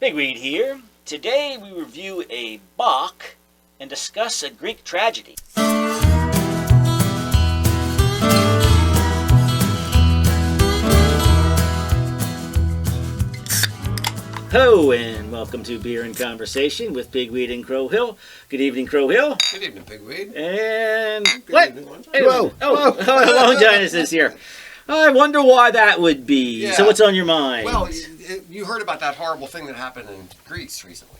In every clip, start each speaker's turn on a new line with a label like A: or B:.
A: Pigweed here. Today we review a Bach and discuss a Greek tragedy. Hello and welcome to Beer and Conversation with Pigweed and Crowhill. Good evening, Crowhill.
B: Good evening, Pigweed.
A: And
B: Good
A: what?
B: evening, Longinus.
A: Hey, Longinus is here. I wonder why that would be.
B: Yeah.
A: So what's on your mind?
B: Well, you heard about that horrible thing that happened in Greece recently.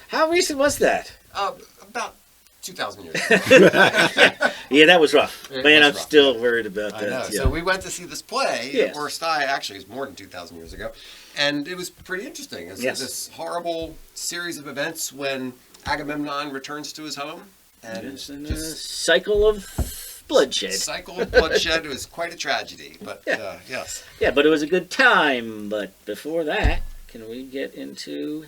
A: How recent was that?
B: About 2,000 years ago.
A: Yeah, that was rough.
B: It
A: Man,
B: was
A: I'm
B: rough,
A: still
B: yeah.
A: worried about
B: I
A: that.
B: know.
A: Yeah.
B: So we went to see this play,
A: Yes.
B: Oresteia. Actually, it was more than 2,000 years ago. And it was pretty interesting. It's
A: Yes.
B: this horrible series of events when Agamemnon returns to his home. And
A: Yes, and a
B: just
A: cycle of bloodshed.
B: cycle of bloodshed. It was quite a tragedy. But
A: Yeah.
B: yes.
A: Yeah, but it was a good time. But before that, can we get into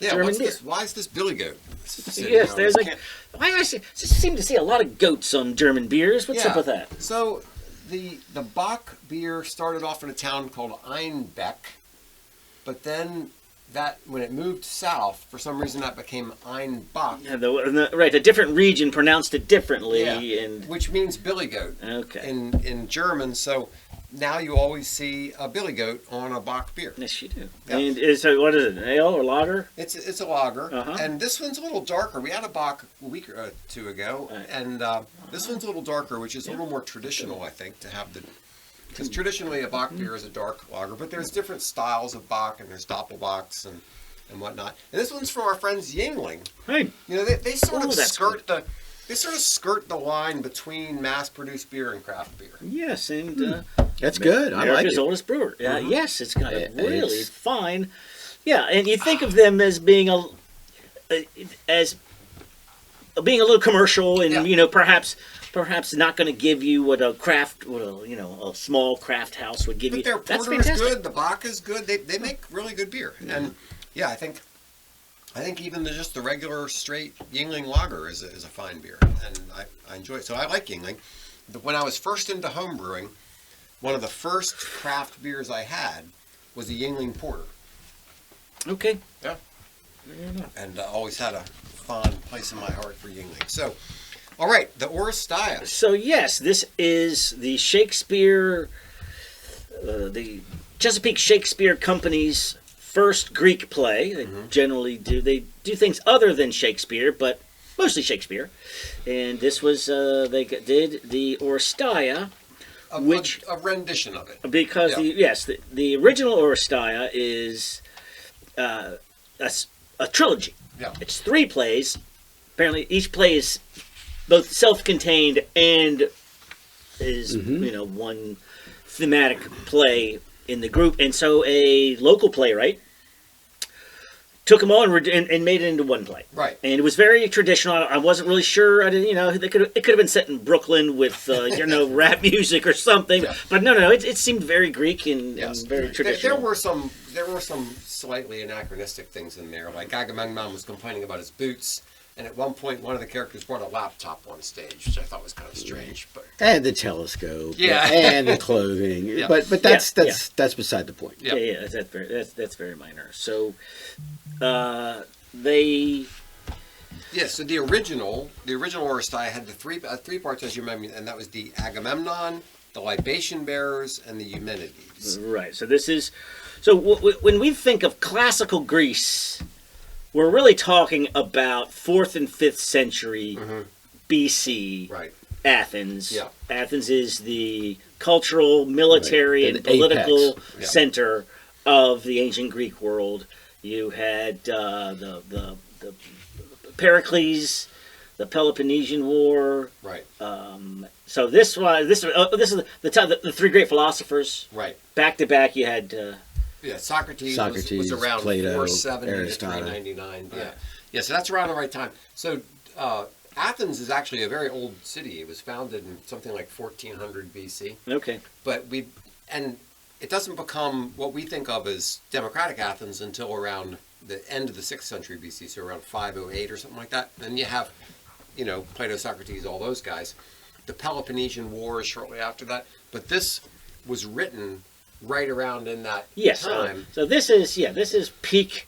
B: Yeah,
A: German
B: what's
A: beer?
B: this? Why is this Billy Goat? sitting
A: Yes,
B: on
A: there's
B: this
A: like
B: can?
A: why I seem to see a lot of goats on German beers. What's up with that?
B: So the Bach beer started off in a town called Einbeck, but then when it moved south, for some reason that became Einbach.
A: Yeah, right, a different region pronounced it differently, and
B: Which means Billy Goat
A: okay.
B: in German. So now you always see a Billy Goat on a Bach beer.
A: Yes, you do.
B: Yeah.
A: And so, what is it? An ale or lager?
B: It's a lager,
A: Uh-huh.
B: and this one's a little darker. We had a Bach a week or two ago,
A: Right.
B: and this one's a little darker, which is a little more traditional, I think, to have the. Because traditionally a Bach beer is a dark lager, but there's different styles of Bach, and there's Doppelbachs and whatnot. And this one's from our friends Yingling.
A: Right.
B: You know, they sort of
A: that's
B: skirt the line between mass-produced beer and craft beer.
A: Yes, and
C: That's good. I like
A: America's
C: it.
A: oldest brewer.
B: Mhm.
A: Yes, it's got a
C: It's-
A: really fine. Yeah, and you think of them as being a little commercial, and
B: Yeah.
A: perhaps not going to give you what a small craft house would give you.
B: But their
A: That's
B: porter is
A: fantastic.
B: good, the Bach is good. They make really good beer. And yeah, I think even just the regular straight Yingling lager is a fine beer, and I enjoy it. So I like Yingling. When I was first into home brewing, one of the first craft beers I had was a Yingling porter,
A: Okay.
B: Yeah.
A: Fair enough.
B: and I always had a fond place in my heart for Yingling. So, all right, the Oresteia.
A: So yes, this is the Shakespeare, the Chesapeake Shakespeare Company's first Greek play. They generally do things other than Shakespeare, but mostly Shakespeare. And this was they did the Oresteia, which
B: A rendition of it.
A: because
B: Yeah.
A: the original Oresteia is a trilogy.
B: Yeah.
A: It's 3 plays. Apparently, each play is both self-contained and is one thematic play in the group. And so a local playwright took them all and made it into one play.
B: Right.
A: And it was very traditional. I wasn't really sure. I didn't, it could have been set in Brooklyn with rap music or something.
B: Yeah.
A: But no, it seemed very Greek and very
B: There
A: traditional.
B: were some slightly anachronistic things in there. Like Agamemnon was complaining about his boots, and at one point one of the characters brought a laptop on stage, which I thought was kind of strange. But
C: And the telescope.
B: Yeah.
C: And the clothing.
B: Yeah.
C: But that's
A: Yeah,
C: that's beside the point.
B: Yeah.
A: That's very minor. So they
B: so the original Oresteia had the three parts, as you remember, and that was the Agamemnon, the libation bearers, and the Eumenides.
A: right. So this is when we think of classical Greece, we're really talking about 4th and 5th century BC.
B: Right.
A: Athens.
B: Yeah.
A: Athens is the cultural, military,
C: Right.
A: and
C: The
A: political
C: apex.
B: Yeah.
A: center of the ancient Greek world. You had the Pericles, the Peloponnesian War.
B: Right.
A: So this is the time the 3 great philosophers
B: Right.
A: back to back. You had
B: Socrates
C: Socrates,
B: was around
C: Plato,
B: 470 to
C: Aristotle.
B: 399.
A: Right.
B: Yeah. So that's around the right time. So Athens is actually a very old city. It was founded in something like 1400 BC.
A: okay.
B: But it doesn't become what we think of as democratic Athens until around the end of the 6th century BC, so around 508 or something like that. And you have, Plato, Socrates, all those guys. The Peloponnesian War is shortly after that. But this was written right around in that
A: Yes.
B: time.
A: So this is peak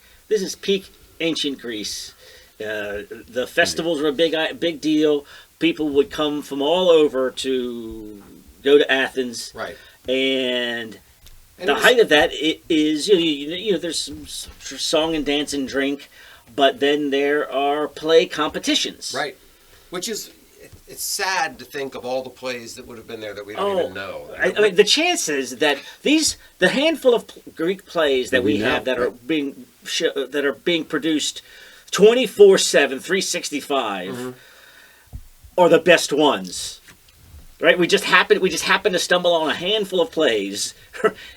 A: ancient Greece. The festivals were a big deal. People would come from all over to go to Athens.
B: Right.
A: And the height of that is there's some song and dance and drink, but then there are play competitions.
B: Right. Which is, it's sad to think of all the plays that would have been there that we don't even know.
A: I mean, the chances that the handful of Greek plays that we have that are being produced 24/7, 365 are the best ones. Right, we just happen to stumble on a handful of plays,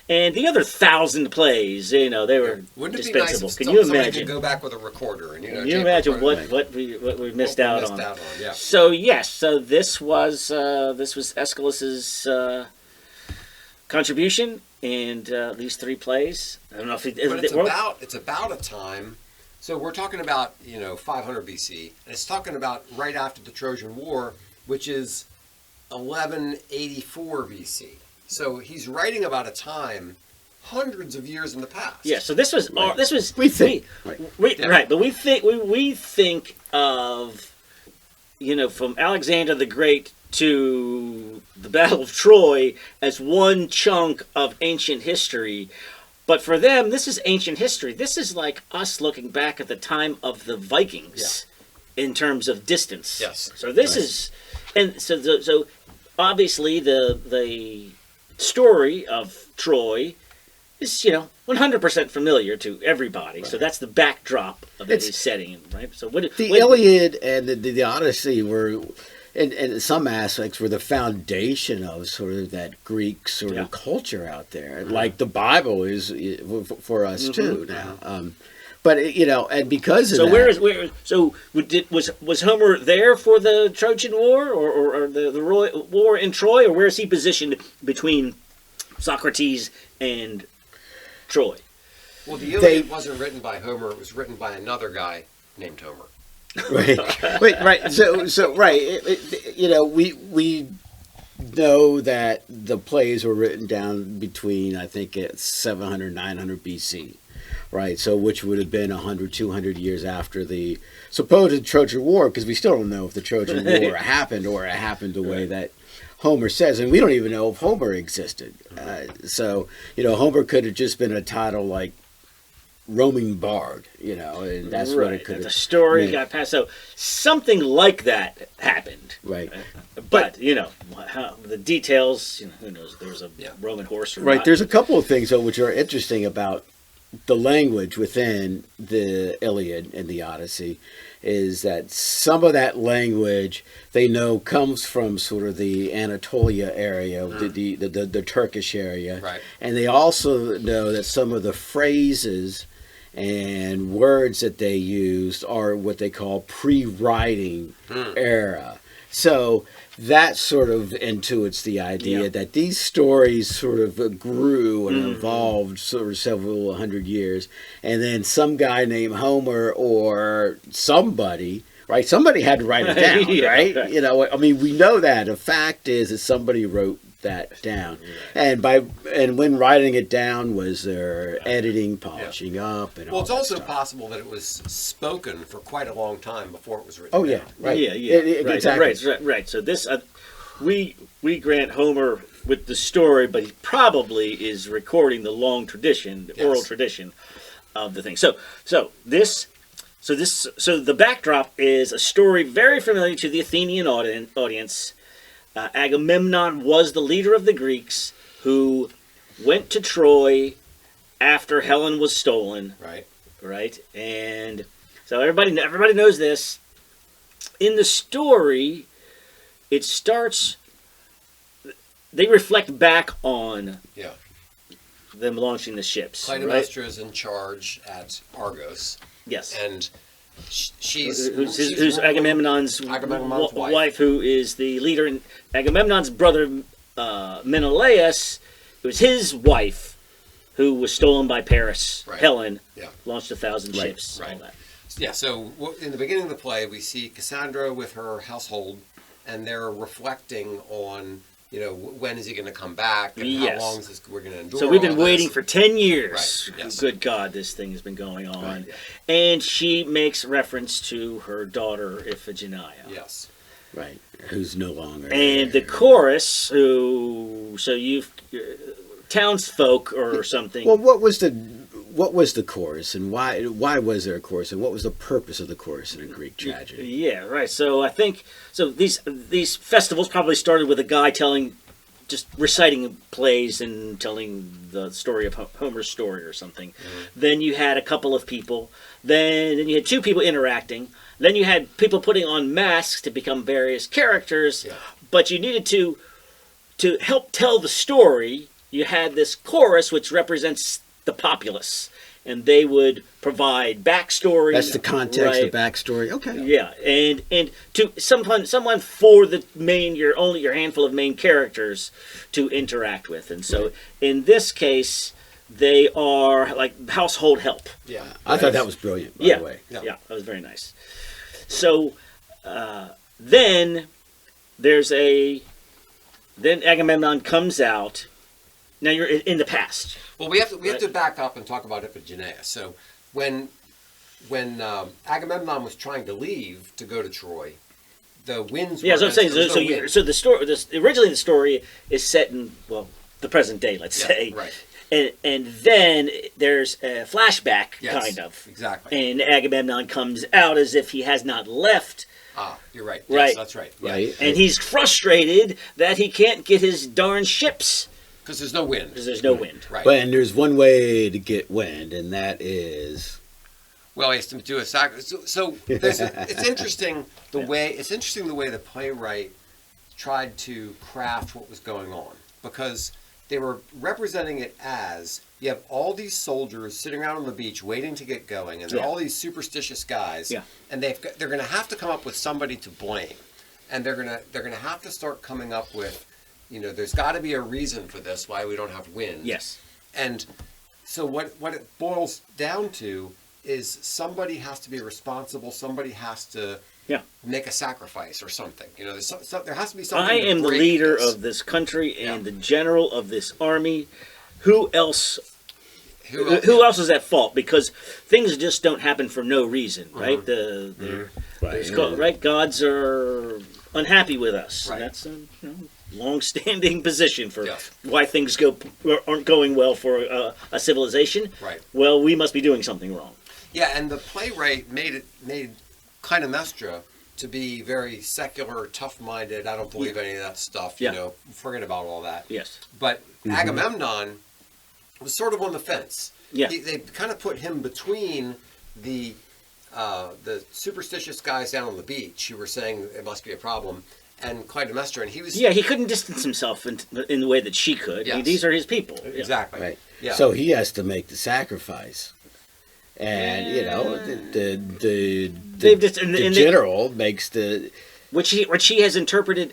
A: and the other 1,000 plays, they were
B: Wouldn't it
A: dispensable.
B: be nice if
A: Can you
B: somebody
A: imagine?
B: could go back with a recorder and
A: Can you imagine what we missed out on?
B: Yeah.
A: So yes, so this was Aeschylus's contribution, and these 3 plays. I don't know if
B: it's about a time. So we're talking about 500 BC, and it's talking about right after the Trojan War, which is 1184 BC. So he's writing about a time hundreds of years in the past.
A: Yeah. So this was
C: We think.
A: right, but we think of from Alexander the Great to the Battle of Troy as one chunk of ancient history. But for them, this is ancient history. This is like us looking back at the time of the Vikings in terms of distance.
B: Yes.
A: So this is, and so obviously the story of Troy is 100% familiar to everybody. Right. So that's the backdrop of his setting, right? So
C: the Iliad and the Odyssey were, in some aspects, were the foundation of sort of that Greek sort of culture out there, like the Bible is for us too now. But and because of that,
A: was Homer there for the Trojan War or the war in Troy, or where is he positioned between Socrates and Troy?
B: Well, the Iliad wasn't written by Homer; it was written by another guy named Homer.
C: Right. So right. We know that the plays were written down between, I think, 700 900 BC. Right, so which would have been 100, 200 years after the supposed Trojan War, because we still don't know if the Trojan War happened or it happened the way that Homer says, and we don't even know if Homer existed. So Homer could have just been a title like roaming bard, and that's what it could have.
A: The story got passed. So something like that happened.
C: Right.
A: But how the details, who knows? There was a Roman horse or
C: right.
A: not.
C: There's a couple of things though which are interesting about the language within the Iliad and the Odyssey, is that some of that language they know comes from sort of the Anatolia area, the Turkish area,
B: right.
C: And they also know that some of the phrases and words that they used are what they call pre-writing era. So that sort of intuits the idea that these stories sort of grew and evolved sort of several hundred years, and then some guy named Homer or somebody, right? Somebody had to write it down, right? I mean, we know that. The fact is that somebody wrote that down, and when writing it down, was there editing, polishing up, and
B: well,
C: all
B: it's
C: that
B: also
C: stuff.
B: possible that it was spoken for quite a long time before it was written.
C: Oh yeah,
B: down.
C: right,
A: Exactly. Right. So this we grant Homer with the story, but he probably is recording the long tradition, the oral tradition of the thing. So the backdrop is a story very familiar to the Athenian audience. Agamemnon was the leader of the Greeks who went to Troy after Helen was stolen. Right. And so everybody knows this. In the story, it starts. They reflect back on them launching the ships.
B: Clytemnestra is in charge at Argos.
A: Yes.
B: And she's
A: who's Agamemnon's wife, who is the leader. And Agamemnon's brother Menelaus, it was his wife who was stolen by Paris. Helen launched 1,000 ships. All that.
B: Yeah. So in the beginning of the play, we see Cassandra with her household, and they're reflecting on when is he going to come back, and
A: Yes.
B: how long is this we're going to endure?
A: So we've been
B: all this.
A: waiting for 10 years.
B: Right, yes.
A: Good God, this thing has been going on.
B: Right, yeah.
A: And she makes reference to her daughter, Iphigenia.
B: Yes.
C: Right. Who's no longer.
A: And the
C: there.
A: chorus, townsfolk or something.
C: Well, what was the chorus, and why was there a chorus, and what was the purpose of the chorus in a Greek tragedy?
A: Yeah, right. So I think these festivals probably started with a guy just reciting plays and telling the story of Homer's story or something.
B: Mm-hmm.
A: Then you had a couple of people. Then you had two people interacting. Then you had people putting on masks to become various characters.
B: Yeah.
A: But you needed to help tell the story. You had this chorus which represents the populace, and they would provide backstory.
C: That's the context,
A: right?
C: the backstory. Okay.
A: Yeah, and to someone for the your handful of main characters to interact with, and so in this case they are like household help.
B: Yeah.
C: I thought that was brilliant, by
A: Yeah,
C: the way.
A: yeah, that was very nice. So then Agamemnon comes out. Now you're in the past.
B: Well, we have to back up and talk about Iphigenia. So when Agamemnon was trying to leave to go to Troy, the winds.
A: Yeah, so I'm saying.
B: there was no wind.
A: So the story. Originally, the story is set in the present day. Let's
B: Yeah,
A: say.
B: right.
A: And then there's a flashback,
B: Yes,
A: kind of.
B: exactly.
A: And Agamemnon comes out as if he has not left.
B: Ah, you're right.
A: Right.
B: Yes, that's right. Yeah.
C: Right.
A: And he's frustrated that he can't get his darn ships
B: Because there's no wind.
A: because there's no wind.
B: Right.
C: But and there's one way to get wind, and that is
B: Well, he has to do a sacrifice. So it's interesting the way the playwright tried to craft what was going on, because they were representing it as you have all these soldiers sitting around on the beach waiting to get going, and they're all these superstitious guys, and they're going to have to come up with somebody to blame, and they're going to have to start coming up with, there's got to be a reason for this why we don't have wind.
A: Yes.
B: And so what it boils down to is somebody has to be responsible. Somebody has to make a sacrifice or something. There has to be something.
A: I am the
B: break
A: leader
B: this.
A: of this country and the general of this army. Who else? Who else is at fault? Because things just don't happen for no reason, right? Right. Gods are unhappy with us.
B: Right.
A: And that's a long-standing position for
B: Yes.
A: why things aren't going well for a civilization.
B: Right.
A: Well, we must be doing something wrong.
B: Yeah, and the playwright made Clytemnestra to be very secular, tough-minded. I don't believe any of that stuff. Forget about all that.
A: Yes.
B: But Agamemnon was sort of on the fence.
A: Yeah.
B: They kind of put him between the superstitious guys down on the beach who were saying it must be a problem, and Clytemnestra, and he was.
A: Yeah, he couldn't distance himself in the way that she could.
B: Yes.
A: These are his people. Yeah.
B: Exactly.
C: right.
B: Yeah.
C: So he has to make the sacrifice, and the general makes the
A: which he has interpreted.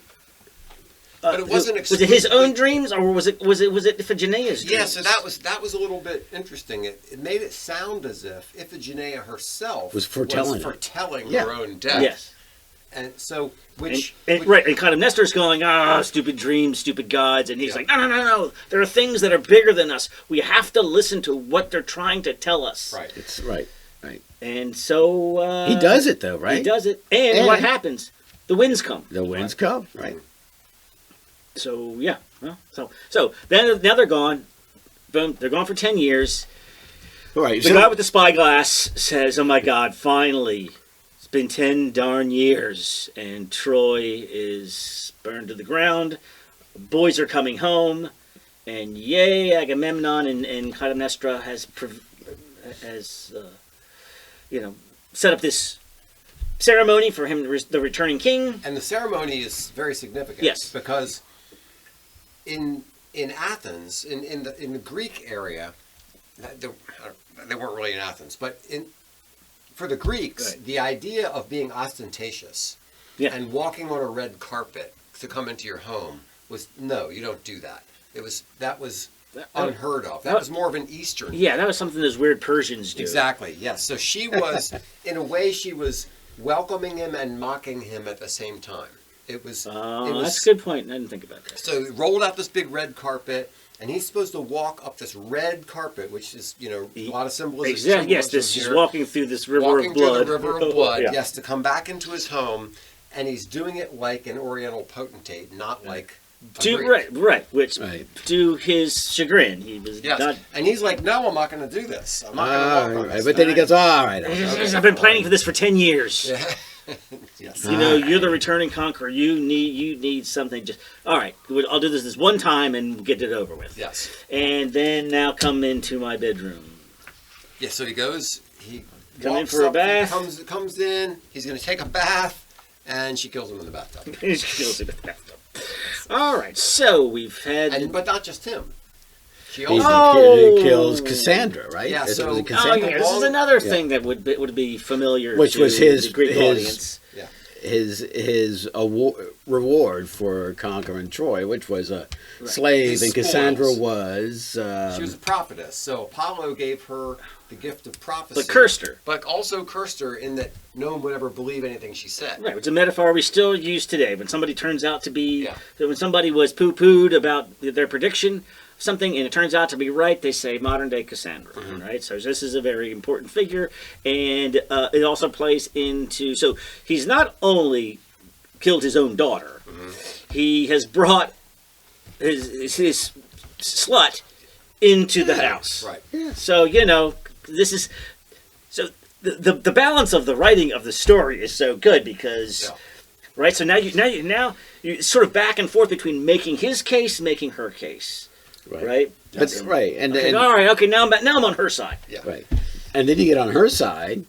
B: But it wasn't
A: was it his own dreams, or was it Iphigenia's dreams?
B: Yeah, so that was a little bit interesting. It made it sound as if Iphigenia herself
C: was foretelling
B: her own death.
A: Yes.
B: And so,
A: and Clytemnestra's going, stupid dreams, stupid gods, and he's like, no, there are things that are bigger than us. We have to listen to what they're trying to tell us.
B: Right.
C: It's right.
A: And so
C: He does it though, right?
A: He does it, and what happens? The winds come.
C: The winds come, right?
A: So yeah, well, so then now they're gone. Boom, they're gone for 10 years.
C: All right.
A: The guy with the spyglass says, "Oh my God, finally! It's been 10 darn years, and Troy is burned to the ground. Boys are coming home, and yay, Agamemnon and Clytemnestra has set up this ceremony for him, the returning king."
B: And the ceremony is very significant.
A: Yes.
B: Because in Athens, in the Greek area, they weren't really in Athens, but for the Greeks, the idea of being ostentatious and walking on a red carpet to come into your home was, no, you don't do that. That was unheard of. That was more of an Eastern thing.
A: Yeah, that was something those weird Persians do.
B: Exactly, yes. So she was, in a way, she was welcoming him and mocking him at the same time. It was.
A: That's a good point. I didn't think about that.
B: So he rolled out this big red carpet, and he's supposed to walk up this red carpet, which is, a lot of symbolism.
A: Exactly. Yes, he's walking through this river of blood.
B: Walking through the river of blood,
A: Yeah.
B: yes, to come back into his home, and he's doing it like an Oriental potentate, not like a Greek.
A: Right. Which, to his chagrin, he was not.
B: And he's like, "No, I'm not going to do this. I'm not going to walk on this."
C: But then he goes, all right.
A: I've been planning for this for 10 years.
B: Yeah. Yes.
A: You're the returning conqueror. You need something. Just all right. I'll do this one time and get it over with.
B: Yes.
A: And then now come into my bedroom.
B: Yeah. So he goes. He
A: Come in
B: walks
A: for a
B: up,
A: bath.
B: Comes in. He's going to take a bath, and she kills him in the bathtub.
A: She kills him in the bathtub. All right. So we've had.
B: But not just him. She
C: He
B: also
C: kills Cassandra, right?
B: Yeah,
C: Is it-
B: so-
C: was it
A: Oh,
C: Cassandra?
A: yeah, this is another thing that would be familiar
C: Which
A: to
C: was his-
A: the Greek
C: his-
A: audience.
C: his reward for conquering Troy, which was a slave,
B: His
C: and Cassandra
B: spoils.
C: was.
B: She was a prophetess, so Apollo gave her the gift of prophecy.
A: But cursed her.
B: But also cursed her in that no one would ever believe anything she said.
A: Right, it's a metaphor we still use today. When somebody turns out to be,
B: Yeah.
A: when somebody was poo-pooed about their prediction of something and it turns out to be right, they say modern day Cassandra, right? So this is a very important figure, and it also plays into, so he's not only killed his own daughter, he has brought his slut into the house.
B: Right.
A: So, this is, so the balance of the writing of the story is so good because, right? So now you sort of back and forth between making his case, making her case, right?
C: But, right, and
A: all right, okay, now I'm on her side.
B: Yeah.
C: right, and then you get on her side,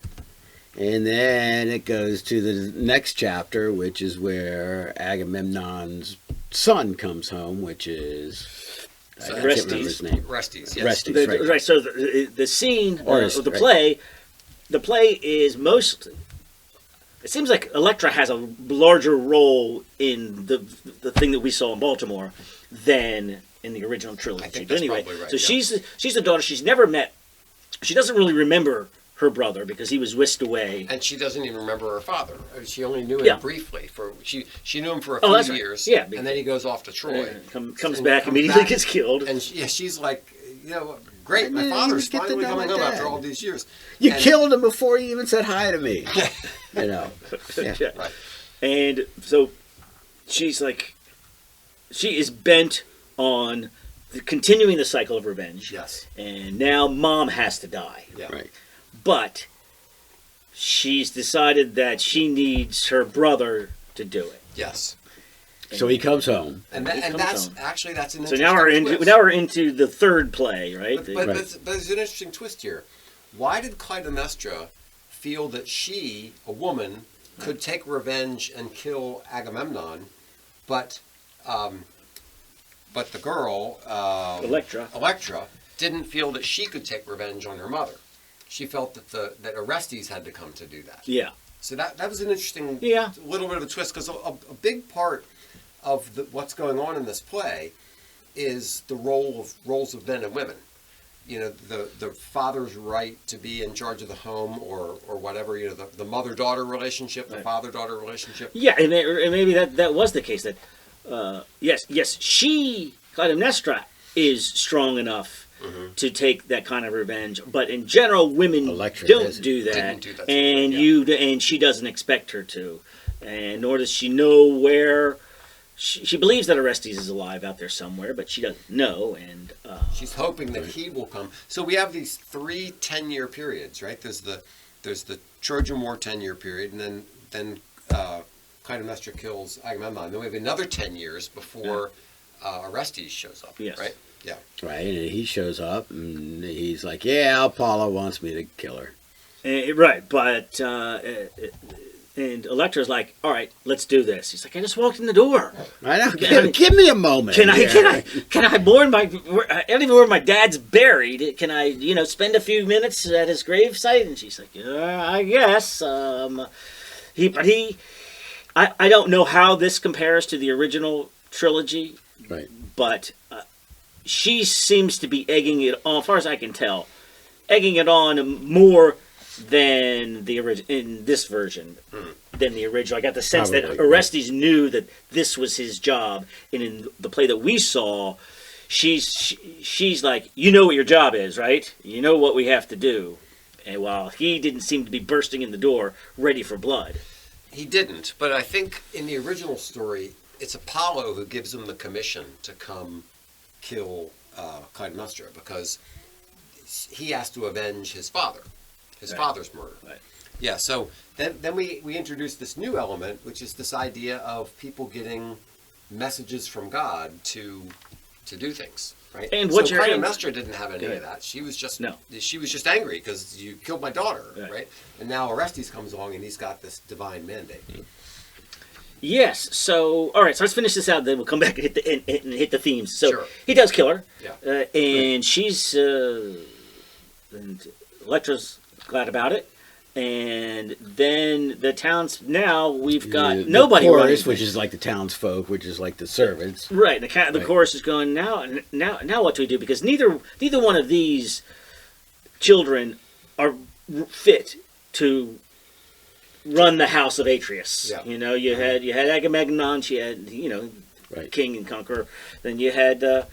C: and then it goes to the next chapter, which is where Agamemnon's son comes home, which is. I can't remember his name.
B: Orestes, yes.
C: Orestes, right.
A: Right. So the scene
C: Orestes,
A: of the
C: right.
A: play is mostly. It seems like Electra has a larger role in the thing that we saw in Baltimore than in the original trilogy.
B: I think
A: But
B: that's
A: anyway,
B: probably right,
A: so
B: yeah.
A: she's the daughter. She's never met. She doesn't really remember her brother because he was whisked away.
B: And she doesn't even remember her father. She only knew him briefly. She knew him for a
A: that's
B: few
A: right.
B: years.
A: Yeah,
B: and then he goes off to Troy.
A: Comes back, immediately gets killed.
B: And she's like, great, my father's
C: get to
B: finally
C: know
B: coming
C: my
B: home
C: dad.
B: after all these years.
C: You
B: And-
C: killed him before he even said hi to me. Yeah.
A: Yeah.
B: Right.
A: And so she's like, she is bent on continuing the cycle of revenge.
B: Yes.
A: And now mom has to die.
B: Yeah.
C: Right.
A: But she's decided that she needs her brother to do it.
B: Yes.
C: So he comes home.
B: And
A: He comes
B: that's
A: home.
B: actually that's an
A: So now we're
B: interesting
A: into the third play, right?
B: But there's an interesting twist here. Why did Clytemnestra feel that she, a woman, could take revenge and kill Agamemnon, but the girl, Electra, didn't feel that she could take revenge on her mother. She felt that Orestes had to come to do that.
A: Yeah.
B: So that was an interesting little bit of a twist, because a big part of what's going on in this play is the roles of men and women. The father's right to be in charge of the home or whatever, the mother-daughter relationship, the father-daughter relationship.
A: Yeah, and maybe that was the case. That yes, Clytemnestra is strong enough to take that kind of revenge, but in general, women
C: Electra
A: don't do that,
B: Didn't do that,
A: and
B: yeah.
A: and she doesn't expect her to, and nor does she know where. She believes that Orestes is alive out there somewhere, but she doesn't know, and
B: She's hoping that he will come. So we have these 3 10-year periods, right? There's the Trojan War 10-year period, and then Clytemnestra kills Agamemnon. Then we have another 10 years before Orestes shows up.
A: Yes.
B: Right. Yeah.
C: Right, and he shows up, and he's like, "Yeah, Apollo wants me to kill her."
A: right, but and Electra's like, "All right, let's do this." He's like, "I just walked in the door.
C: I know. Give me a moment.
A: Can
C: here.
A: I mourn my? I don't even know where my dad's buried. Can I, spend a few minutes at his gravesite?" And she's like, "I guess." I don't know how this compares to the original trilogy,
C: Right.
A: but she seems to be egging it on, as far as I can tell, egging it on more than the in this version. than the original. I got the sense that
C: Probably,
A: Orestes knew that this was his job, and in the play that we saw, she's like, you know what your job is, right? You know what we have to do. And while he didn't seem to be bursting in the door, ready for blood.
B: He didn't, but I think in the original story, it's Apollo who gives him the commission to come kill Clytemnestra, because he has to avenge his father's murder.
A: Right.
B: Yeah, so then we introduced this new element, which is this idea of people getting messages from God to do things, right?
A: And what
B: so
A: you're
B: Clytemnestra didn't have any
A: Right.
B: of that. She was just
A: No.
B: she was just angry because you killed my daughter,
A: Right.
B: right? And now Orestes comes along and he's got this divine mandate.
A: Yes. So, all right. So let's finish this out. Then we'll come back and hit the themes. So
B: Sure.
A: he does kill her.
B: Yeah.
A: And she's and Electra's glad about it. And then the towns. Now we've got
C: The
A: nobody
C: chorus,
A: running.
C: which is like the townsfolk, which is like the servants.
A: Right. The
C: Right.
A: chorus is going now. What do we do? Because neither one of these children are fit to run the house of Atreus.
B: Yeah.
A: You know, you had Agamemnon. She had
C: Right.
A: king and conqueror. Then you had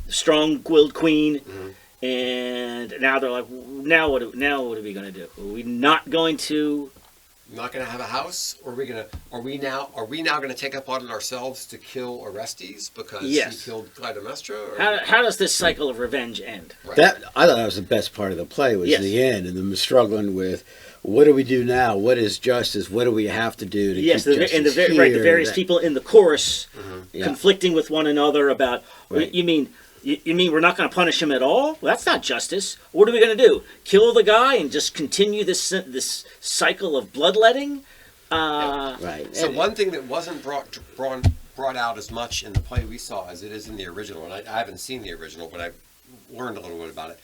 A: strong-willed queen. And now they're like, now what are we going to do? Are we not going to?
B: Not going to have a house, or are we now going to take upon it ourselves to kill Orestes because
A: Yes.
B: he killed Clytemnestra? Or?
A: How does this cycle of revenge end?
B: Right.
C: That I thought that was the best part of the play was
A: Yes.
C: the end and them struggling with what do we do now? What is justice? What do we have to do to
A: Yes,
C: keep
A: and the
C: justice here?
A: various
C: That-
A: people in the chorus
C: Yeah.
A: conflicting with one another about.
C: Right.
A: You mean we're not going to punish him at all? Well, that's not justice. What are we going to do? Kill the guy and just continue this cycle of bloodletting?
C: Right.
B: So
C: And-
B: one thing that wasn't brought out as much in the play we saw as it is in the original, and I haven't seen the original, but I learned a little bit about it,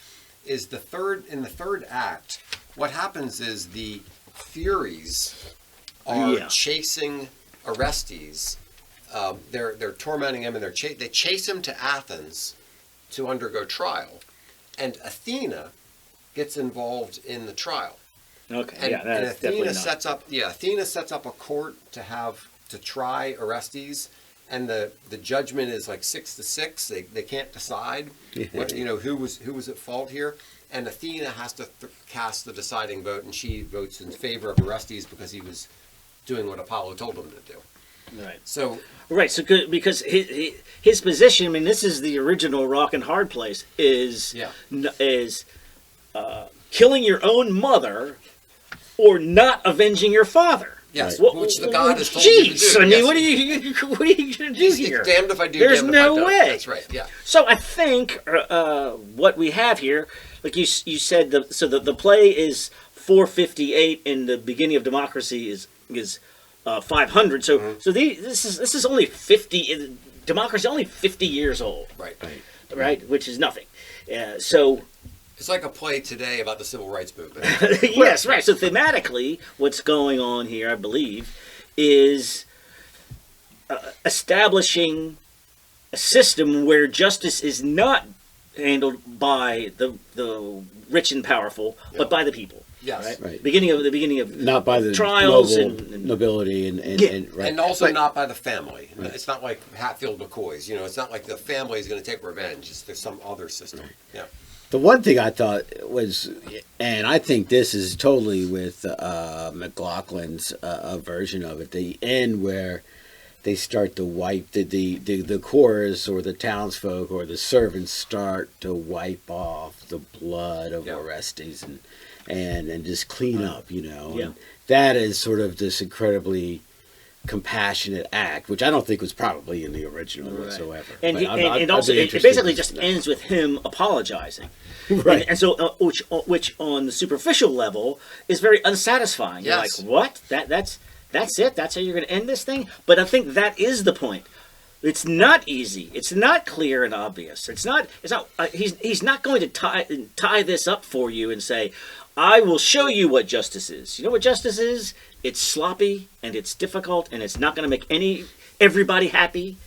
B: is in the third act, what happens is the Furies are chasing Orestes. They're tormenting him, and they chase him to Athens to undergo trial, and Athena gets involved in the trial.
A: Okay,
B: And,
A: yeah,
B: and
A: that's definitely
B: Athena sets up a court to try Orestes, and the judgment is like 6-6. They can't decide who was at fault here, and Athena has to cast the deciding vote, and she votes in favor of Orestes because he was doing what Apollo told him to do.
A: right.
B: So
A: Right, so good, because his position. I mean, this is the original Rock and Hard Place. Is killing your own mother, or not avenging your father.
B: yes,
A: What-
B: which the god has told you to
A: Jeez,
B: do.
A: I mean,
B: Yes.
A: what are you going to do
B: It's
A: here?
B: damned if I do.
A: There's
B: damned
A: no
B: if I don't.
A: way.
B: That's right. Yeah.
A: So I think what we have here, like you said, the play is 458, and the beginning of democracy is 500. So this is only 50. Democracy is only 50 years old,
B: Right.
A: right? Which is nothing. So
B: It's like a play today about the civil rights movement.
A: yes, right. So thematically, what's going on here, I believe, is establishing a system where justice is not handled by the rich and powerful, but by the people.
B: Yes.
A: Right.
C: Right.
A: Beginning of
C: not by the
A: trials
C: noble,
A: and
C: nobility and right.
B: And also
C: But-
B: not by the family. It's not like Hatfield McCoy's. It's not like the family is going to take revenge. There's some other system. Yeah.
C: The one thing I thought was, and I think this is totally with McLaughlin's version of it, the end where they start to wipe the chorus or the townsfolk or the servants start to wipe off the blood of Orestes and just clean up,
A: Yeah.
C: And that is sort of this incredibly compassionate act, which I don't think was probably in the original whatsoever.
A: And,
C: But
A: and
C: I'd
A: also,
C: be
A: it
C: interested
A: basically
C: in
A: just
C: that.
A: ends with him apologizing.
C: Right.
A: And so, which on the superficial level is very unsatisfying. You're
B: Yes.
A: like, what? That's it? That's how you're going to end this thing? But I think that is the point. It's not easy. It's not clear and obvious. It's not. He's not going to tie this up for you and say, I will show you what justice is. You know what justice is? It's sloppy and it's difficult and it's not going to make everybody happy.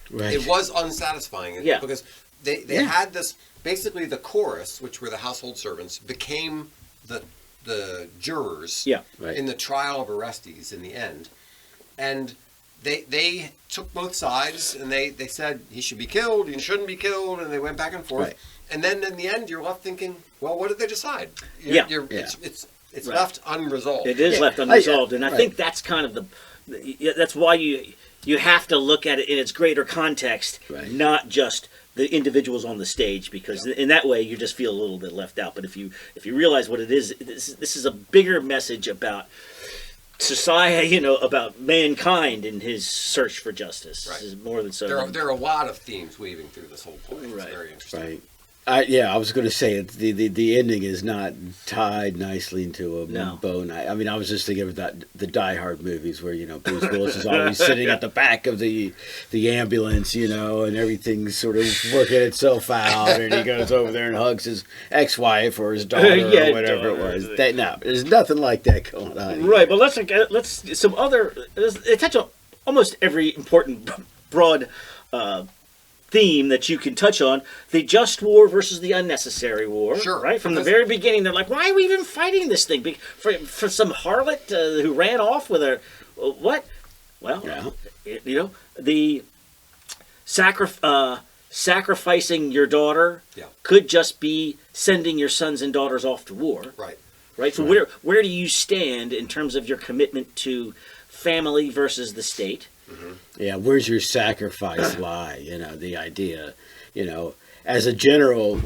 C: Right.
B: It was unsatisfying.
A: Yeah.
B: Because they had this, basically the chorus, which were the household servants, became the the jurors
A: Yeah.
C: Right.
B: in the trial of Orestes in the end, and they took both sides, and they said he should be killed, he shouldn't be killed, and they went back and forth.
C: Right.
B: And then in the end, you're left thinking, well, what did they decide?
A: Yeah.
B: It's
A: Right.
B: left unresolved.
A: It is
C: Yeah.
A: left unresolved, and I
C: Right.
A: think that's kind of that's why you have to look at it in its greater context,
C: Right.
A: not just the individuals on the stage, because in that way you just feel a little bit left out. But if you realize what it is, this is a bigger message about society, about mankind in his search for justice.
B: Right.
A: This is more than so.
B: There are a lot of themes weaving through this whole play. It's
A: Right.
B: very interesting.
C: Right. I was going to say the ending is not tied nicely into a
A: No.
C: bow. I mean, I was just thinking of the Die Hard movies where Bruce Willis is always sitting at the back of the ambulance, and everything's sort of working itself out, and he goes over there and hugs his ex-wife or his daughter
A: Yeah,
C: or whatever it
A: daughter.
C: was. No, there's nothing like that going on.
A: Right, but let's some other. It touch on almost every important broad theme that you can touch on: the just war versus the unnecessary war.
B: Sure,
A: Right from the
B: because-
A: very beginning, they're like, "Why are we even fighting this thing? For some harlot who ran off with a what?" Well,
C: Yeah.
A: the sacrificing your daughter
B: Yeah.
A: could just be sending your sons and daughters off to war.
B: Right.
A: Right. So where do you stand in terms of your commitment to family versus the state?
C: Yeah, where's your sacrifice lie? The idea, as a general,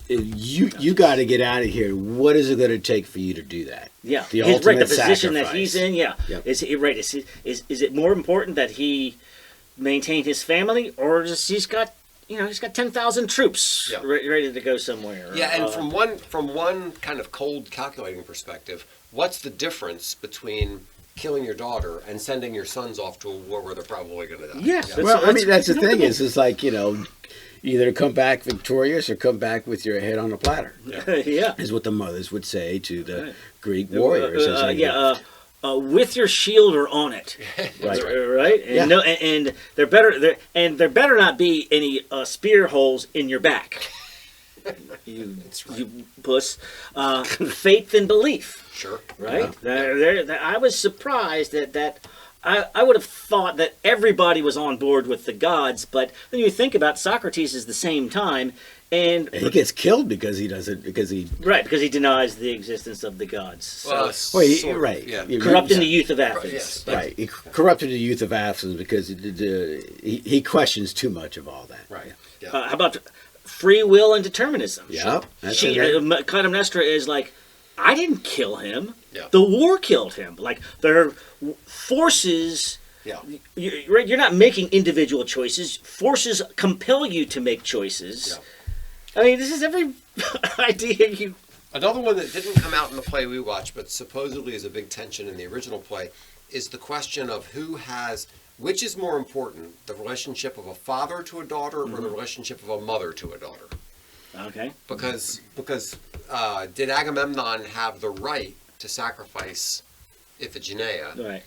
C: you got to get out of here. What is it going to take for you to do that?
A: Yeah,
C: the
A: right.
C: ultimate
A: The position
C: sacrifice.
A: that he's in. Yeah,
C: Yep.
A: is he right? Is it more important that he maintain his family, or just he's got 10,000 troops
B: Yeah.
A: ready to go somewhere?
B: Yeah, and from one kind of cold calculating perspective, what's the difference between killing your daughter and sending your sons off to a war where they're probably going to die?
A: Yes,
B: Yeah.
A: that's-
C: Well, I mean, that's the thing is like, either come back victorious or come back with your head on a platter,
A: yeah.
C: is what the mothers would say to the
A: Right.
C: Greek warriors. as they
A: with your shield or on it,
C: Right.
A: right? And
C: Yeah.
A: and there better not be any spear holes in your back. You puss. Faith and belief.
B: Sure.
A: Right? I was surprised that I would have thought that everybody was on board with the gods, but then you think about Socrates is the same time, and
C: He gets killed because he
A: denies the existence of the gods. So,
B: Well,
C: Well, right.
B: Yeah.
C: You-
A: corrupting the youth of Athens.
B: yes.
C: Right, he corrupted the youth of Athens because he questions too much of all that.
B: Right. Yeah.
A: How about free will and determinism?
C: Yeah, that's
A: She,
C: it.
A: Clytemnestra is like, I didn't kill him.
B: Yeah.
A: The war killed him. Like, there are forces.
B: Yeah.
A: You're not making individual choices. Forces compel you to make choices.
B: Yeah.
A: I mean, this is every idea you.
B: Another one that didn't come out in the play we watched, but supposedly is a big tension in the original play, is the question of which is more important, the relationship of a father to a daughter or the relationship of a mother to a daughter?
A: Okay.
B: Because did Agamemnon have the right to sacrifice Iphigenia?
A: Right.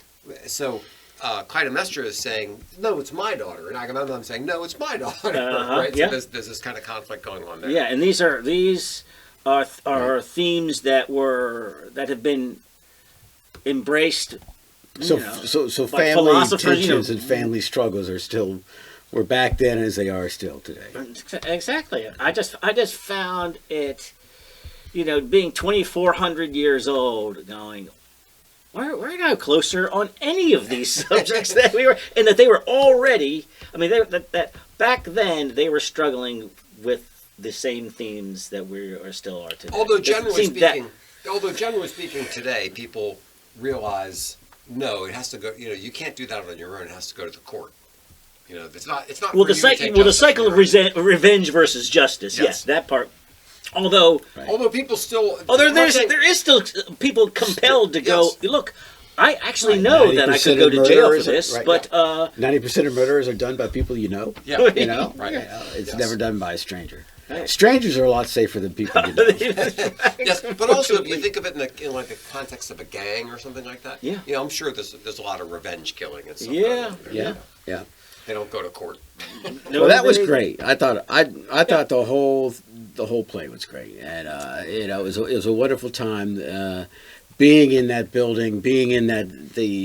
B: So Clytemnestra is saying, no, it's my daughter, and Agamemnon's saying, no, it's my daughter. Right?
A: Yeah.
B: So there's this kind of conflict going on there.
A: Yeah, and these are themes that have been embraced.
C: So
A: by
C: family
A: philosophers,
C: tensions and family struggles were back then as they are still today.
A: Exactly. I just found it, being 2,400 years old, going, we're no closer on any of these subjects that we were, and that they were already. I mean, that back then they were struggling with the same themes that we still are today.
B: Although generally speaking, today people realize no, it has to go. You can't do that on your own. It has to go to the court. It's not.
A: Well,
B: for you to take
A: the
B: justice
A: cycle
B: on
A: of
B: your own.
A: revenge versus justice.
B: Yes.
A: Yes, that part. Although,
C: Right.
B: Although people still.
A: there is still people compelled to go.
B: Yes.
A: Look, I actually know that I could
C: 90%
A: go
C: of
A: to jail for
C: murderers are-
A: this,
C: right,
A: but
C: 90% of murders are done by people you know.
B: Yeah.
C: Right. It's
B: Yes.
C: never done by a stranger.
A: Right.
C: Strangers are a lot safer than people you know.
B: Yes, but also if you think of it in like the context of a gang or something like that.
A: Yeah.
B: I'm sure there's a lot of revenge killing and stuff.
A: Yeah.
C: Yeah, yeah.
B: They don't go to court.
A: No,
C: Well, that was
A: they-
C: great. I thought the whole play was great, and it was a wonderful time. Being in that building, being in the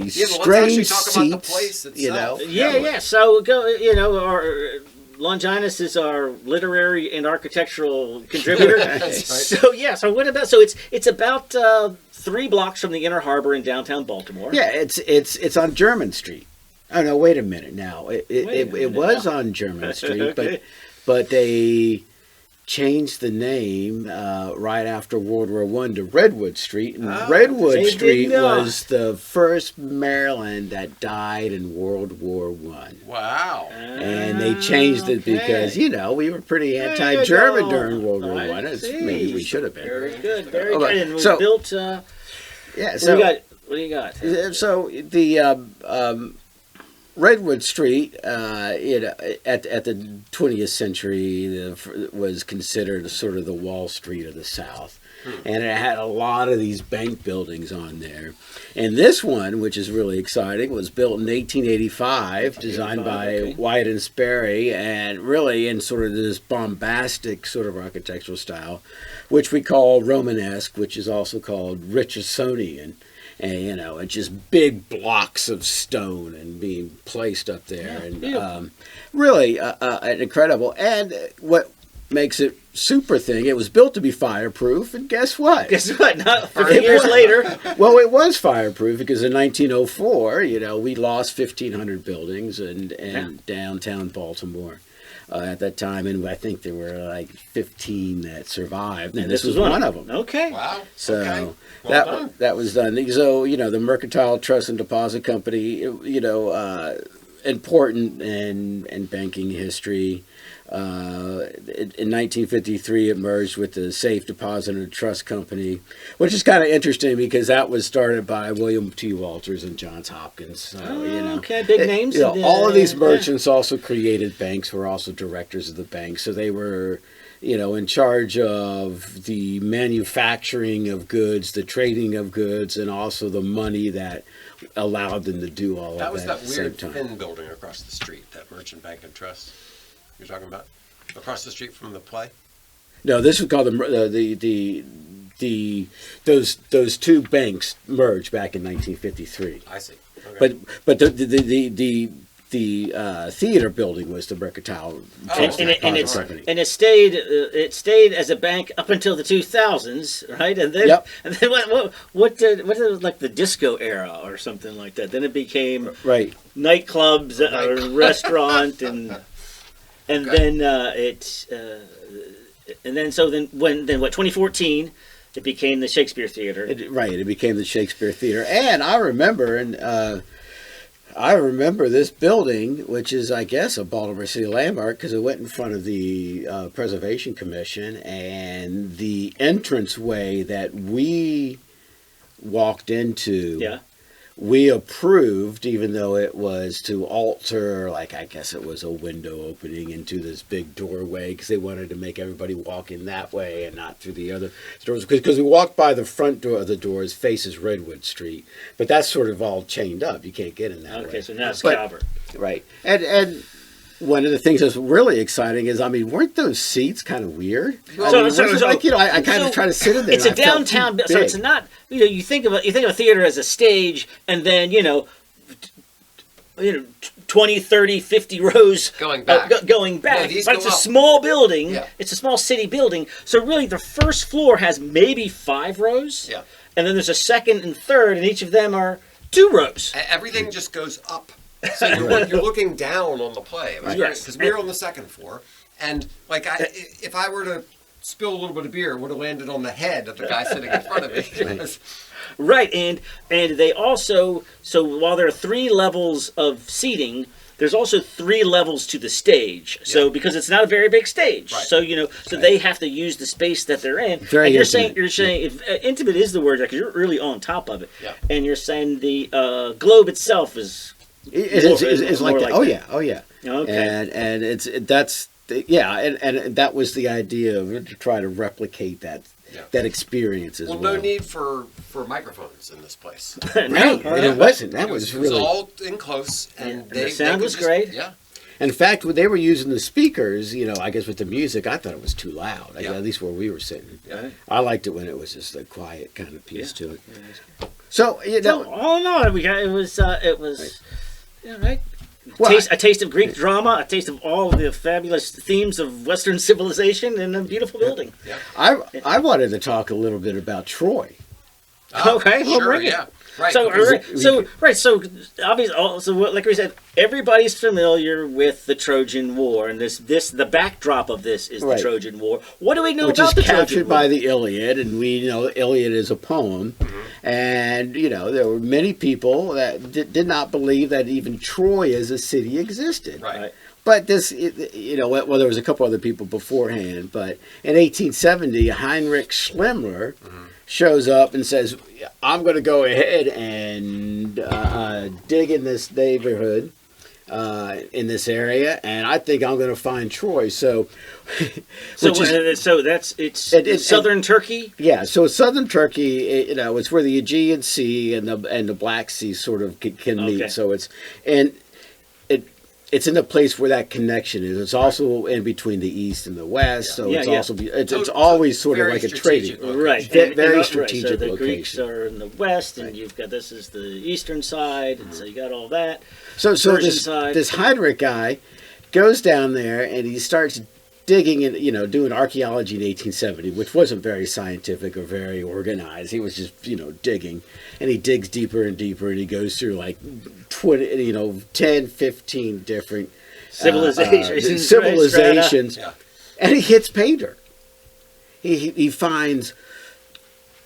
B: Let's actually
C: strange
B: talk
C: seats,
B: about the place itself.
A: Yeah. So our Longinus is our literary and architectural contributor.
B: That's right.
A: So yeah. So what about? So it's about 3 blocks from the Inner Harbor in downtown Baltimore.
C: Yeah, it's on German Street. Oh no, wait a minute now. It was on German Street,
A: Okay.
C: but they changed the name right after World War One to Redwood Street, and Redwood
A: they did
C: Street
A: not.
C: was the first Maryland that died in World War One.
B: Wow.
C: And they changed it because we were pretty anti-German during World War One. Maybe we should have been.
A: Very good. Very
C: Okay,
A: good. And we
C: so-
A: built.
C: Yeah.
A: What
C: So
A: do you got?
C: so the Redwood Street, at the 20th century, was considered sort of the Wall Street of the South. And it had a lot of these bank buildings on there. And this one, which is really exciting, was built in 1885, designed by
A: okay.
C: Wyatt and Sperry, and really in sort of this bombastic sort of architectural style, which we call Romanesque, which is also called Richardsonian. And it's just big blocks of stone and being placed up there, and really incredible. And what makes it super thing, it was built to be fireproof, and guess what?
A: Guess what? Not 50 years later.
C: Well, it was fireproof because in 1904, we lost 1,500 buildings in downtown Baltimore. At that time, and I think there were like 15 that survived, and this was one of them.
A: Okay.
B: Wow.
C: So
B: Okay. Well done.
C: that was done. So the Mercantile Trust and Deposit Company, important in banking history. In 1953, it merged with the Safe Deposit and Trust Company, which is kind of interesting because that was started by William T. Walters and Johns Hopkins. So,
A: okay, big names.
C: all of these merchants also created banks, were also directors of the bank. So they were, in charge of the manufacturing of goods, the trading of goods, and also the money that allowed them to do all
B: That
C: of
B: was
C: that
B: that
C: at the same
B: weird
C: time.
B: thin building across the street, that Merchant Bank and Trust you're talking about? Across the street from the play?
C: No, this was called those two banks merged back in 1953.
B: I see. Okay.
C: But the theater building was the Mercantile Trust
A: And
C: Deposit Company.
A: it stayed as a bank up until the 2000s, right? And then
C: Yep.
A: and then what did like the disco era or something like that? Then it became
C: Right.
A: nightclubs, a restaurant, and
B: Okay.
A: then when 2014 it became the Shakespeare Theater.
C: It became the Shakespeare Theater. And I remember this building, which is, I guess, a Baltimore City landmark because it went in front of the Preservation Commission, and the entranceway that we walked into,
A: Yeah.
C: we approved, even though it was to alter, like, I guess it was a window opening into this big doorway because they wanted to make everybody walk in that way and not through the other doors. Because we walked by the front door of the doors, faces Redwood Street, but that's sort of all chained up. You can't get in that way.
A: Okay, so now it's
C: But-
A: Calvert.
C: Right. And one of the things that's really exciting is, weren't those seats kind of weird? I kind of try to sit in there.
A: It's a
C: and I felt
A: downtown,
C: too
A: so it's
C: big.
A: not. You think of a theater as a stage, and then 20, 30, 50 rows
B: Going back.
A: going back.
B: No, these
A: But
B: go
A: it's a
B: up.
A: small building.
B: Yeah.
A: It's a small city building. So really, the first floor has maybe 5 rows.
B: Yeah.
A: And then there's a second and third, and each of them are 2 rows.
B: Everything just goes up. So you're looking down on the play. It was great,
A: Yes.
B: because we were on the second floor, and if I were to spill a little bit of beer, it would have landed on the head of the guy sitting in front of me.
A: Right, and they also, so while there are 3 levels of seating, there's also 3 levels to the stage. So because it's not a very big stage,
B: Right.
A: so so they have to use the space that they're in.
C: Very
A: and you're
C: intimate.
A: saying if, intimate is the word because you're really on top of it.
B: Yeah.
A: And you're saying the globe itself is
C: It's
A: more
C: like that.
A: like
C: Oh yeah.
A: Okay.
C: And and that was the idea of it, to try to replicate that
B: Yeah.
C: that experience as
B: Well,
C: well.
B: no need for microphones in this place.
C: Right, and it wasn't. That was
B: It was
C: really
B: all in close, and
A: the sound was great.
B: Yeah,
C: In fact, when they were using the speakers, I guess with the music, I thought it was too loud.
B: Yeah.
C: At least where we were sitting.
B: Yeah.
C: I liked it when it was just a quiet kind of piece
A: Yeah.
C: to it. So
A: So, all in all, it was right.
C: Well,
A: A taste of Greek drama, a taste of all the fabulous themes of Western civilization, and a beautiful building.
B: Yeah.
C: I wanted to talk a little bit about Troy.
A: Okay, we'll
B: sure,
A: bring it.
B: yeah. Right.
A: So,
B: because-
A: so obviously, like we said, everybody's familiar with the Trojan War, and the backdrop of this is
C: Right.
A: the Trojan War. What do we know
C: Which
A: about
C: is
A: the
C: captured
A: Trojan
C: by
A: War?
C: the Iliad, and we know the Iliad is a poem. And, there were many people that did not believe that even Troy as a city existed.
B: Right.
C: But this, there was a couple other people beforehand, but in 1870, Heinrich Schlemmer shows up and says, I'm going to go ahead and dig in this neighborhood, in this area, and I think I'm going to find Troy. So,
A: It's southern Turkey.
C: Yeah, so southern Turkey, it's where the Aegean Sea and the Black Sea sort of can meet.
A: Okay.
C: So it's in a place where that connection is. It's also in between the East and the West. So
A: Yeah,
C: it's
A: yeah.
C: also it's always sort of
B: very
C: like a
B: strategic
C: trading.
B: location.
A: Right,
C: Very
A: right,
C: strategic
A: So the
C: location.
A: Greeks are in the west, and you've got this is the eastern side, and so you got all that.
C: So
A: Persian
C: this
A: side.
C: this Heinrich guy goes down there and he starts digging and doing archaeology in 1870, which wasn't very scientific or very organized. He was just digging, and he digs deeper and deeper, and he goes through like 10, 15 different civilizations,
B: Yeah.
C: and he hits pay dirt. He finds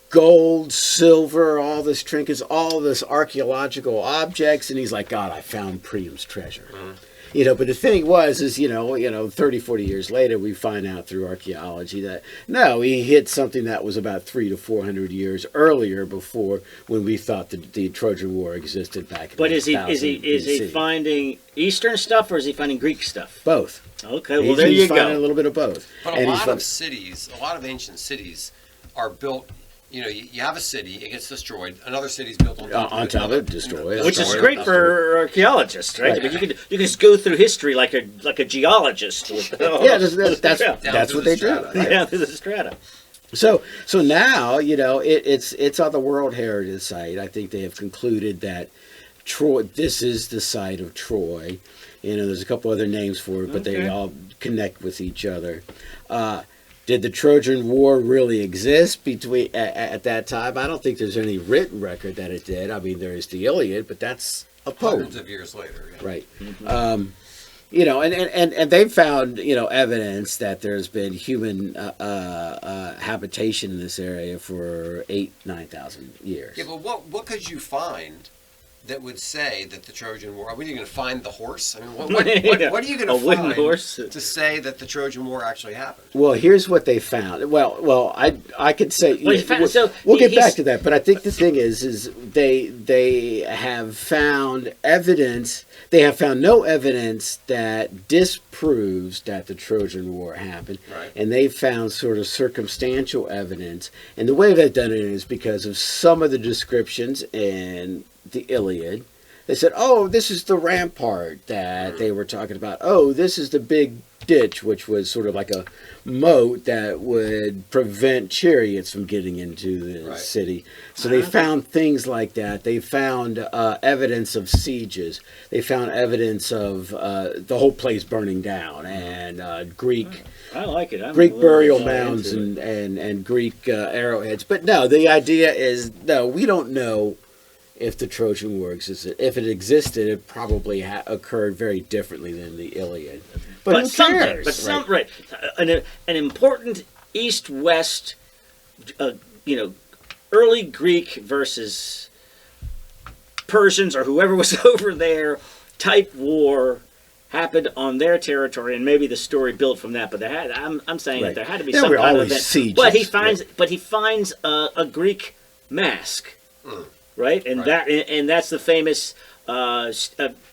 C: gold, silver, all this trinkets, all this archaeological objects, and he's like, God, I found Priam's treasure. But the thing was, 30, 40 years later, we find out through archaeology that, no, he hit something that was about 300 to 400 years earlier before when we thought the Trojan War existed back in
A: But is he
C: 1000 BC.
A: finding Eastern stuff, or is he finding Greek stuff?
C: Both.
A: Okay, well there
C: He's
A: you
C: finding a
A: go.
C: little bit of both.
B: But
C: And
B: a
C: he's
B: lot
C: fin-
B: of cities, a lot of ancient cities are built, you have a city, it gets destroyed, another city's built on top
C: on top of it, destroyed.
A: Which is
B: Destroyed.
A: great for archaeologists, right?
C: Right.
A: But you can just go through history like a geologist. With,
C: Yeah, that's
B: Down through
C: what
B: the
C: they
B: strata.
C: do. Right?
A: yeah, through the strata.
C: So now it's on the World Heritage Site. I think they have concluded that Troy. This is the site of Troy. There's a couple other names for it, but they
A: Okay.
C: all connect with each other. Did the Trojan War really exist at that time? I don't think there's any written record that it did. I mean, there is the Iliad, but that's a poem.
B: Hundreds of years later. Yeah.
C: Right. And they've found, evidence that there's been human habitation in this area for 9,000 years.
B: Yeah, but what could you find that would say that the Trojan War? Are we going to find the horse? I mean, what are you going to
A: A wooden
B: find
A: horse?
B: to say that the Trojan War actually happened?
C: Well, here's what they found. Well, I could say
A: Well, he found- so
C: we'll get
A: he's-
C: back to that, but I think the thing is they have found evidence. They have found no evidence that disproves that the Trojan War happened,
B: Right.
C: and they found sort of circumstantial evidence. And the way they've done it is because of some of the descriptions in the Iliad. They said, oh, this is the rampart that they were talking about. Oh, this is the big ditch, which was sort of like a moat that would prevent chariots from getting into the
B: Right.
C: city. So they found things like that. They found evidence of sieges. They found evidence of the whole place burning down and Greek
A: I like it. I'm
C: Greek
A: a little
C: burial
A: more
C: mounds
A: into it.
C: and Greek arrowheads. But no, the idea is, no, we don't know if the Trojan War existed. If it existed, it probably occurred very differently than the Iliad. But who
A: something.
C: cares,
A: But
C: right?
A: some right. An important East-West, early Greek versus Persians or whoever was over there type war happened on their territory, and maybe the story built from that. But I'm saying
C: Right.
A: that there had to be
C: There
A: some
C: were
A: kind of
C: always
A: event.
C: sieges,
A: But he
C: right.
A: finds a Greek mask, right? And
B: Right.
A: that's the famous I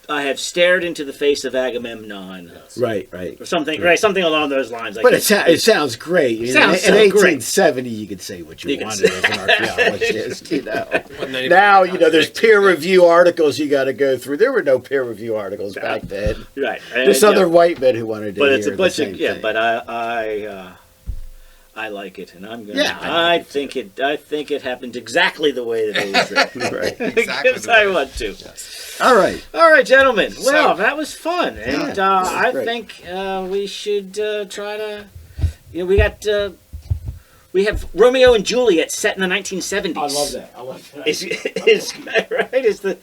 A: have stared into the face of Agamemnon,
C: Right.
A: or something, right? Something along those lines. Like
C: But
A: that.
C: it sounds great. You know,
A: Sounds
C: in
A: so great.
C: 1870, you could say what you
A: You could
C: wanted
A: say-
C: as an archaeologist. You know.
B: Wasn't anybody
C: Now, you know, there's
B: contradicting
C: peer
B: it.
C: review articles you got to go through. There were no peer review articles back then.
A: Right.
C: There's
A: And,
C: other white men who wanted to
A: but
C: hear
A: it's a
C: the
A: bunch
C: same
A: of yeah.
C: thing.
A: But I like it, and I'm gonna.
C: Yeah, I
A: I
C: like it
A: think it happened exactly the way that it was written.
C: Right.
B: Exactly
A: Because
B: the
A: I
B: way.
A: want to.
C: All right.
A: All right, gentlemen. Well,
B: So-
A: that was fun, and
C: Yeah,
A: I
C: great.
A: think we should try to. You know, we have Romeo and Juliet set in the 1970s.
C: I love that. I love that.
A: Is right?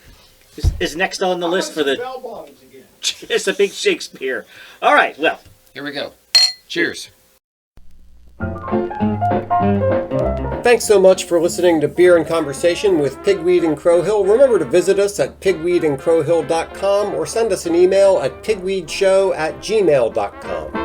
A: Is next on the list for the
C: bell bottoms again.
A: Chesapeake Shakespeare. All right. Well,
B: Here we go. Cheers. Thanks so much for listening to Beer and Conversation with Pigweed and Crowhill. Remember to visit us at pigweedandcrowhill.com or send us an email at pigweedshow@gmail.com.